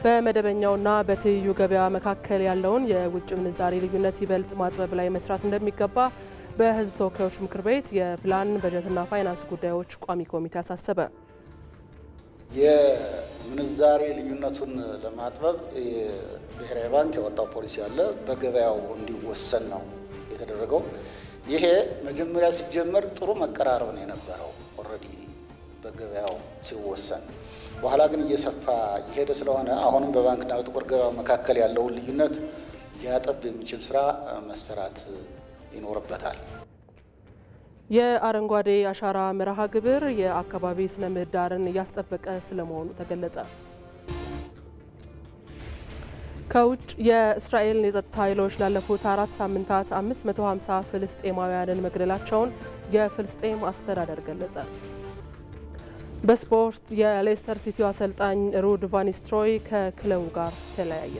በመደበኛውና በትይዩ ገበያ መካከል ያለውን የውጭ ምንዛሪ ልዩነት ይበልጥ ማጥበብ ላይ መስራት እንደሚገባ በሕዝብ ተወካዮች ምክር ቤት የፕላን በጀትና ፋይናንስ ጉዳዮች ቋሚ ኮሚቴ አሳሰበ። የምንዛሪ ልዩነቱን ለማጥበብ ብሔራዊ ባንክ ያወጣው ፖሊሲ አለ። በገበያው እንዲወሰን ነው የተደረገው። ይሄ መጀመሪያ ሲጀመር ጥሩ መቀራረብ ነው የነበረው ኦልሬዲ በገበያው ሲወሰን፣ በኋላ ግን እየሰፋ የሄደ ስለሆነ አሁንም በባንክና በጥቁር ገበያ መካከል ያለውን ልዩነት ሊያጠብ የሚችል ስራ መሰራት ይኖርበታል። የአረንጓዴ አሻራ መርሃ ግብር የአካባቢ ስነ ምህዳርን እያስጠበቀ ስለመሆኑ ተገለጸ። ከውጭ የእስራኤል የጸጥታ ኃይሎች ላለፉት 4 ሳምንታት 550 ፍልስጤማውያንን መግደላቸውን የፍልስጤም አስተዳደር ገለጸ። በስፖርት የሌስተር ሲቲው አሰልጣኝ ሩድ ቫን ኒስተልሮይ ከክለቡ ጋር ተለያየ።